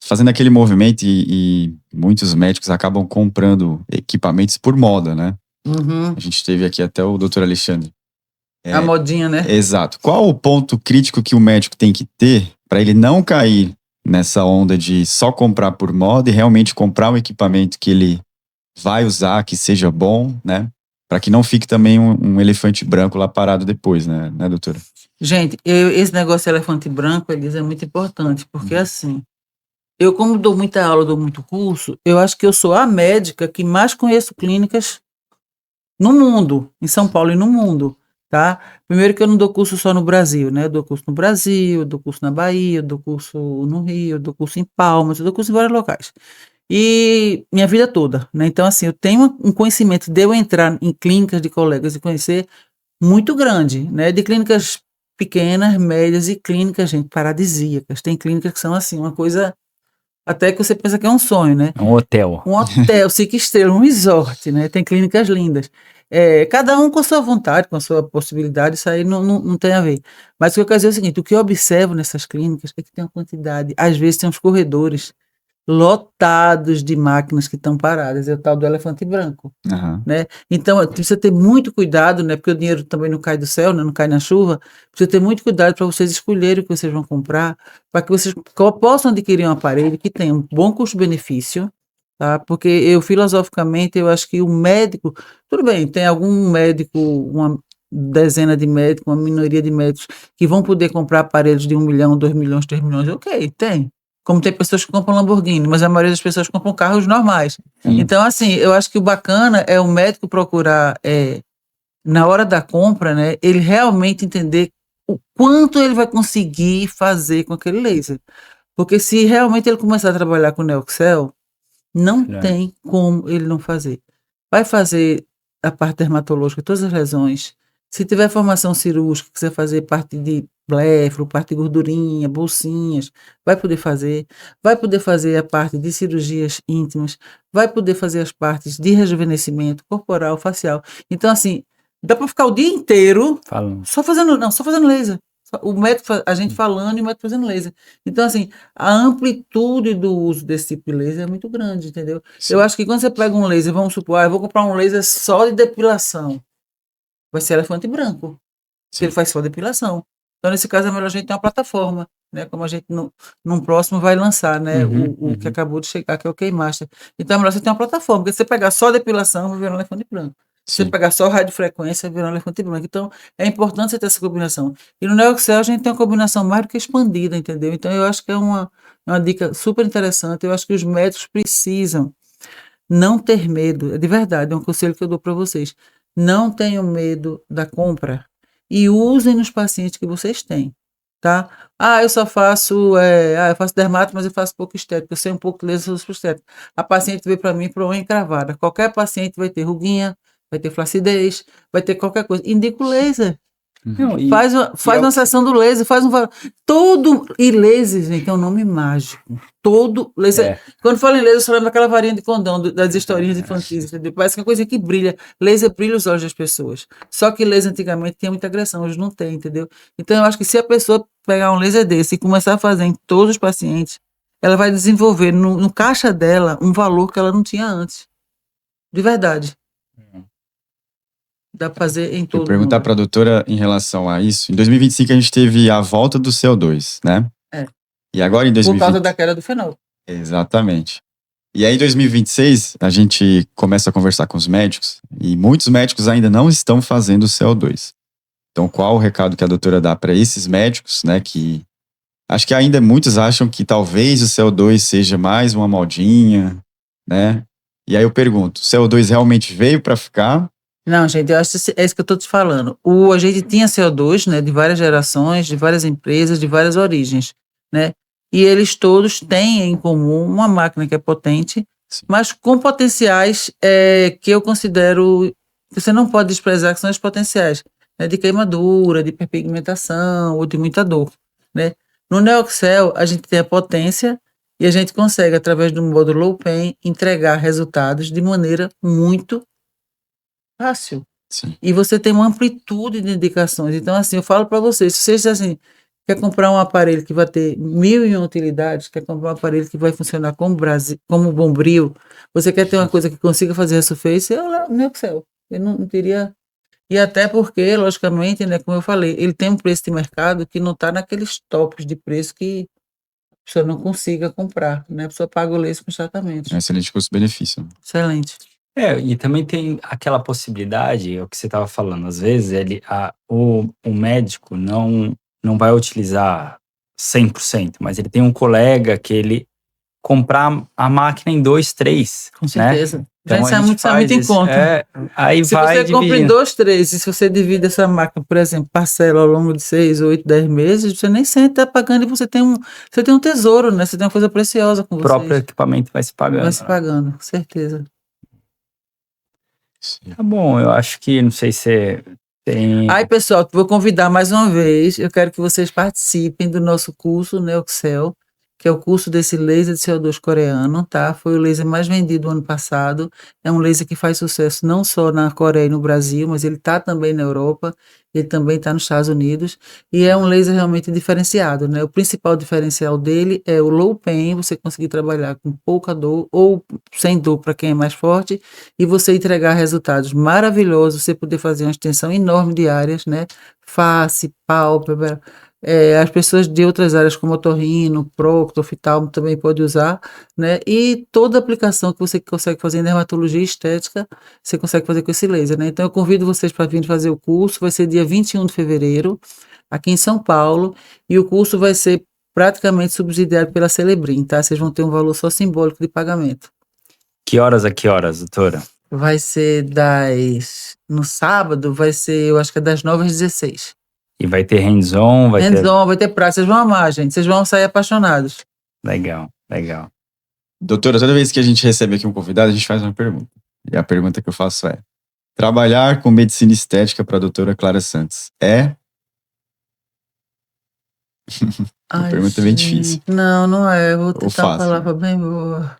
fazendo aquele movimento e muitos médicos acabam comprando equipamentos por moda, né? Uhum. A gente teve aqui até o Dr. Alexandre. A modinha, né? Exato. Qual o ponto crítico que o médico tem que ter para ele não cair nessa onda de só comprar por moda e realmente comprar um equipamento que ele vai usar, que seja bom, né? Para que não fique também um elefante branco lá parado depois, né, doutora? Gente, esse negócio de elefante branco, Elisa, é muito importante, porque assim, eu como dou muita aula, dou muito curso, eu acho que eu sou a médica que mais conheço clínicas no mundo, em São Paulo e no mundo, tá? Primeiro que eu não dou curso só no Brasil, né? Eu dou curso no Brasil, eu dou curso na Bahia, eu dou curso no Rio, eu dou curso em Palmas, eu dou curso em vários locais. E minha vida toda, né? Então, assim, eu tenho um conhecimento de eu entrar em clínicas de colegas e conhecer muito grande, né? De clínicas pequenas, médias e clínicas, gente, paradisíacas. Tem clínicas que são, assim, uma coisa até que você pensa que é um sonho, né? É um hotel. Um hotel, 5 estrelas, um resort, né? Tem clínicas lindas. Cada um com a sua vontade, com a sua possibilidade, isso aí não tem a ver. Mas o que eu quero dizer é o seguinte, o que eu observo nessas clínicas é que tem uma quantidade, às vezes tem uns corredores lotados de máquinas que estão paradas, é o tal do elefante branco, Aham. né? Então, precisa ter muito cuidado, né? Porque o dinheiro também não cai do céu, né? Não cai na chuva. Precisa ter muito cuidado para vocês escolherem o que vocês vão comprar, para que vocês possam adquirir um aparelho que tenha um bom custo-benefício, tá? Porque eu, filosoficamente, eu acho que o médico, tudo bem, tem algum médico, uma dezena de médicos, uma minoria de médicos que vão poder comprar aparelhos de 1 milhão, 2 milhões, 3 milhões, ok, tem. Como tem pessoas que compram Lamborghini, mas a maioria das pessoas compram carros normais. Sim. Então, assim, eu acho que o bacana é o médico procurar, na hora da compra, né, ele realmente entender o quanto ele vai conseguir fazer com aquele laser. Porque se realmente ele começar a trabalhar com o Neoxel, não Claro. tem como ele não fazer. Vai fazer a parte dermatológica, todas as lesões. Se tiver formação cirúrgica, quiser fazer parte de blefro, parte de gordurinha, bolsinhas, vai poder fazer. Vai poder fazer a parte de cirurgias íntimas, vai poder fazer as partes de rejuvenescimento corporal, facial. Então, assim, dá para ficar o dia inteiro Falando. só fazendo laser. O médico, a gente falando e o médico fazendo laser. Então, assim, a amplitude do uso desse tipo de laser é muito grande, entendeu? Sim. Eu acho que quando você pega um laser, vamos supor, eu vou comprar um laser só de depilação, vai ser elefante branco, porque ele faz só depilação. Então, nesse caso, é melhor a gente ter uma plataforma, né? Como a gente num próximo vai lançar, né? O que acabou de chegar, que é o Keymaster. Então, é melhor você ter uma plataforma, porque se você pegar só depilação, vai virar um elefante branco. Se você Sim. pegar só radiofrequência, vai virar um elefante branco. Então, é importante você ter essa combinação. E no Neoxel, a gente tem uma combinação mais do que expandida, entendeu? Então, eu acho que é uma dica super interessante. Eu acho que os médicos precisam não ter medo. É de verdade, é um conselho que eu dou para vocês. Não tenham medo da compra e usem nos pacientes que vocês têm, tá? Eu só faço, eu faço dermato, mas eu faço pouco estético. Eu sei um pouco de laser, eu sou estético. A paciente veio para mim para uma encravada. Qualquer paciente vai ter ruguinha, vai ter flacidez, vai ter qualquer coisa. Indica o laser. Não, Faz é uma sessão do laser, e laser, gente, é um nome mágico. Todo laser. É. Quando fala em laser, eu só lembro daquela varinha de condão, das historinhas infantis, entendeu? Parece que é uma coisa que brilha. Laser brilha os olhos das pessoas. Só que laser antigamente tinha muita agressão, hoje não tem, entendeu? Então eu acho que se a pessoa pegar um laser desse e começar a fazer em todos os pacientes, ela vai desenvolver no caixa dela um valor que ela não tinha antes. De verdade. Dá para fazer em todo Eu perguntar mundo. para a doutora em relação a isso. Em 2025 a gente teve a volta do CO2, né? É. E agora em Por 2020... causa da queda do fenol. Exatamente. E aí em 2026 a gente começa a conversar com os médicos e muitos médicos ainda não estão fazendo o CO2. Então qual o recado que a doutora dá para esses médicos, né? Que acho que ainda muitos acham que talvez o CO2 seja mais uma modinha, né? E aí eu pergunto, o CO2 realmente veio para ficar? Não, gente, eu acho que é isso que eu estou te falando. A gente tinha CO2, né, de várias gerações, de várias empresas, de várias origens, né? E eles todos têm em comum uma máquina que é potente, Sim. mas com potenciais que eu considero que você não pode desprezar, que são os potenciais, né, de queimadura, de hiperpigmentação ou de muita dor, né? No Neoxel, a gente tem a potência e a gente consegue, através do módulo Low Pain, entregar resultados de maneira muito fácil. Sim. E você tem uma amplitude de indicações. Então, assim, eu falo para vocês, se vocês, assim, quer comprar um aparelho que vai ter 1001 utilidades, quer comprar um aparelho que vai funcionar como Bombril, você quer ter uma coisa que consiga fazer resurface, eu lá, meu céu, eu não teria... E até porque, logicamente, né, como eu falei, ele tem um preço de mercado que não está naqueles topos de preço que a pessoa não consiga comprar, né? A pessoa paga o leite com os tratamentos. É um excelente custo-benefício. Excelente. E também tem aquela possibilidade, é o que você estava falando, às vezes o médico não vai utilizar 100%, mas ele tem um colega que ele comprar a máquina em 2, 3, Com né? certeza. Então Já a gente sai muito em faz isso. conta. Aí Se vai você compra em dividindo. 2, 3, e se você divide essa máquina, por exemplo, parcela ao longo de 6, 8, 10 meses, você nem sente tá pagando e você tem um tesouro, né? Você tem uma coisa preciosa com O você. próprio equipamento vai se pagando. Vai se pagando, com certeza. Tá bom, eu acho que, não sei se tem... Aí, pessoal, vou convidar mais uma vez, eu quero que vocês participem do nosso curso Neoxel, que é o curso desse laser de CO2 coreano, tá? Foi o laser mais vendido ano passado. É um laser que faz sucesso não só na Coreia e no Brasil, mas ele está também na Europa, ele também está nos Estados Unidos, e é um laser realmente diferenciado, né? O principal diferencial dele é o low pain, você conseguir trabalhar com pouca dor ou sem dor para quem é mais forte, e você entregar resultados maravilhosos, você poder fazer uma extensão enorme de áreas, né? Face, pálpebra, as pessoas de outras áreas como otorrino, procto, oftalmo também pode usar, né? E toda aplicação que você consegue fazer em dermatologia e estética, você consegue fazer com esse laser, né? Então eu convido vocês para vir fazer o curso, vai ser dia 21 de fevereiro, aqui em São Paulo, e o curso vai ser praticamente subsidiado pela Celebrim, tá? Vocês vão ter um valor só simbólico de pagamento. Que horas a que horas, doutora? Vai ser no sábado, vai ser, eu acho que é das 9 às 16. E vai ter hands-on, vai ter... Hands-on, vai ter prática, vocês vão amar, gente, vocês vão sair apaixonados. Legal, legal. Doutora, toda vez que a gente recebe aqui um convidado, a gente faz uma pergunta. E a pergunta que eu faço é: trabalhar com medicina estética para a doutora Clara Santos é? A pergunta é bem difícil. Não é. Vou tentar uma fácil. palavra bem boa.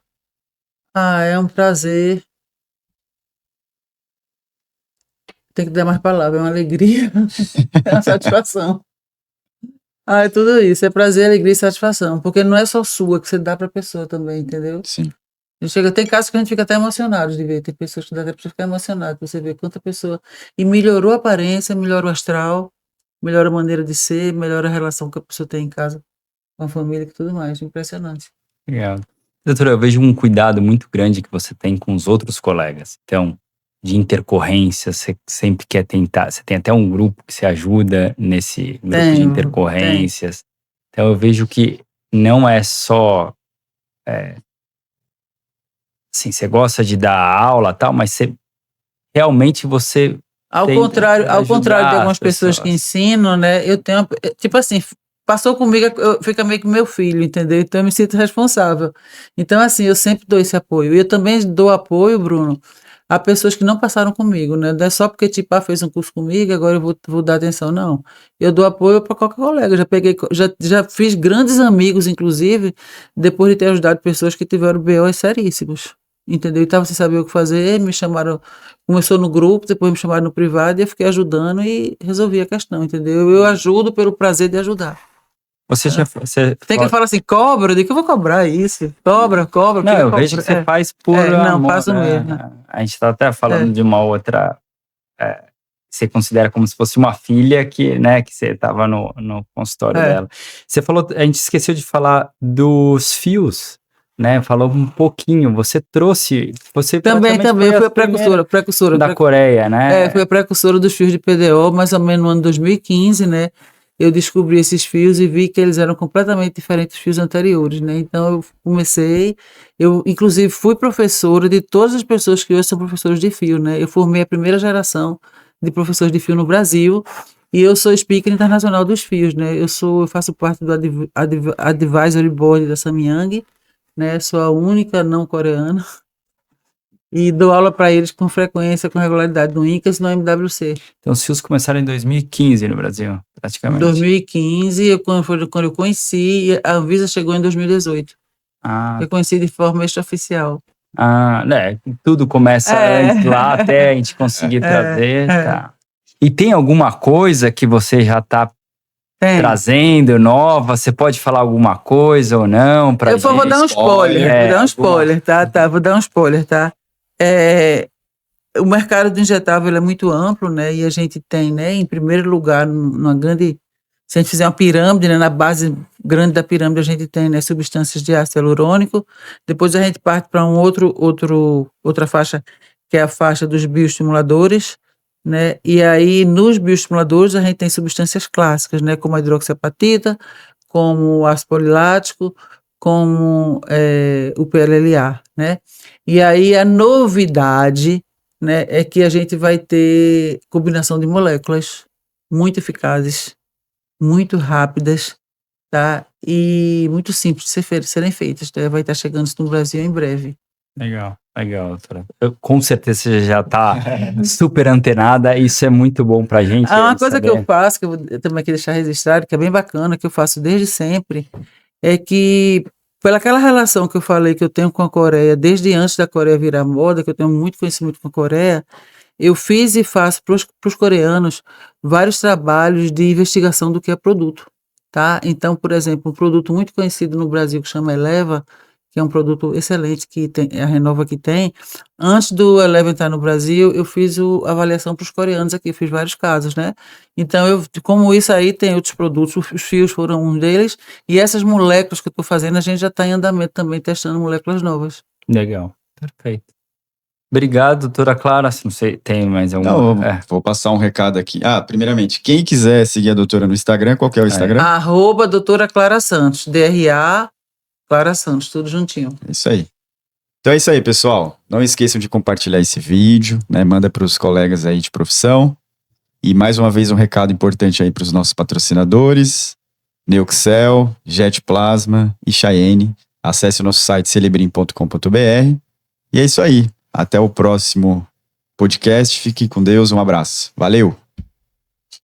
É um prazer. Tem que dar mais palavras, é uma alegria, é uma satisfação. É tudo isso, é prazer, alegria e satisfação, porque não é só sua, que você dá para a pessoa também, entendeu? Sim. Tem casos que a gente fica até emocionado de ver, tem pessoas que dá até para ficar emocionado, você vê quanta pessoa, e melhorou a aparência, melhora o astral, melhora a maneira de ser, melhora a relação que a pessoa tem em casa, com a família e tudo mais, impressionante. Legal. Doutora, eu vejo um cuidado muito grande que você tem com os outros colegas, então, de intercorrência, você sempre quer tentar, você tem até um grupo que se ajuda nesse grupo de intercorrências. Então eu vejo que não é só, assim, você gosta de dar aula e tal, mas realmente você Ao contrário de algumas pessoas que ensinam, né, eu tenho, tipo assim, passou comigo, fica meio que meu filho, entendeu? Então eu me sinto responsável. Então assim, eu sempre dou esse apoio. E eu também dou apoio, Bruno, a pessoas que não passaram comigo, né? Não é só porque tipo, fez um curso comigo, agora eu vou dar atenção, não. Eu dou apoio para qualquer colega. Já fiz grandes amigos, inclusive, depois de ter ajudado pessoas que tiveram BOs seríssimos, entendeu? E tava sem saber o que fazer, me chamaram, começou no grupo, depois me chamaram no privado e eu fiquei ajudando e resolvi a questão, entendeu? Eu ajudo pelo prazer de ajudar. Você tem que falar assim, cobra, eu digo que eu vou cobrar isso. Cobra. Não, eu vejo que você faz por amor. Não, faço mesmo. A gente tá até falando de uma outra... você considera como se fosse uma filha que, né, que você estava no consultório dela. Você falou, a gente esqueceu de falar dos fios, né? Falou um pouquinho. Você trouxe... Também foi a precursora da Coreia, né? Foi a precursora dos fios de PDO, mais ou menos no ano 2015, né? Eu descobri esses fios e vi que eles eram completamente diferentes dos fios anteriores, né? Então eu inclusive fui professora de todas as pessoas que hoje são professores de fio, né? Eu formei a primeira geração de professores de fio no Brasil e eu sou speaker internacional dos fios, né? Eu faço parte do Advisory Board da Samyang, né? Sou a única não coreana. E dou aula para eles com frequência, com regularidade, no INCAS e no MWC. Então os fios começaram em 2015 no Brasil, praticamente. Em 2015, quando eu conheci, a Anvisa chegou em 2018. Eu conheci de forma extraoficial. Tudo começa antes lá até a gente conseguir trazer. Tá. E tem alguma coisa que você já tá trazendo nova? Você pode falar alguma coisa ou não? Eu vou dar um spoiler, tá? Vou dar um spoiler, tá? O mercado do injetável ele é muito amplo, né? E a gente tem, né, em primeiro lugar, se a gente fizer uma pirâmide, né, na base grande da pirâmide a gente tem, né, substâncias de ácido hialurônico. Depois a gente parte para outra faixa, que é a faixa dos bioestimuladores, né? E aí nos bioestimuladores a gente tem substâncias clássicas, né, como a hidroxiapatita, como o ácido polilático, como o PLLA, né? E aí a novidade, né, é que a gente vai ter combinação de moléculas muito eficazes, muito rápidas, tá? E muito simples de serem feitas, tá? Vai estar chegando isso no Brasil em breve. Legal, doutora. Com certeza você já está super antenada, isso é muito bom pra gente. Uma coisa que eu faço, que eu vou também aqui deixar registrado, que é bem bacana, que eu faço desde sempre, é que, pelaquela relação que eu falei que eu tenho com a Coreia, desde antes da Coreia virar moda, que eu tenho muito conhecimento com a Coreia, eu fiz e faço para os coreanos vários trabalhos de investigação do que é produto, tá? Então, por exemplo, um produto muito conhecido no Brasil que chama Eleva, que é um produto excelente que a Renova que tem. Antes do Eleva entrar no Brasil, eu fiz a avaliação para os coreanos aqui, fiz vários casos, né? Então, como isso aí tem outros produtos, os fios foram um deles, e essas moléculas que eu estou fazendo, a gente já está em andamento também, testando moléculas novas. Legal, perfeito. Obrigado, doutora Clara. Não sei, tem mais alguma? Não, vou passar um recado aqui. Primeiramente, quem quiser seguir a doutora no Instagram, qual que é o Instagram? @doutora Clara Santos, DRA Clara Santos, tudo juntinho. É isso aí. Então é isso aí, pessoal. Não esqueçam de compartilhar esse vídeo, né? Manda para os colegas aí de profissão. E mais uma vez um recado importante aí para os nossos patrocinadores, Neuxel, Jet Plasma e Cheyenne. Acesse o nosso site celebrim.com.br. E é isso aí. Até o próximo podcast. Fique com Deus. Um abraço. Valeu!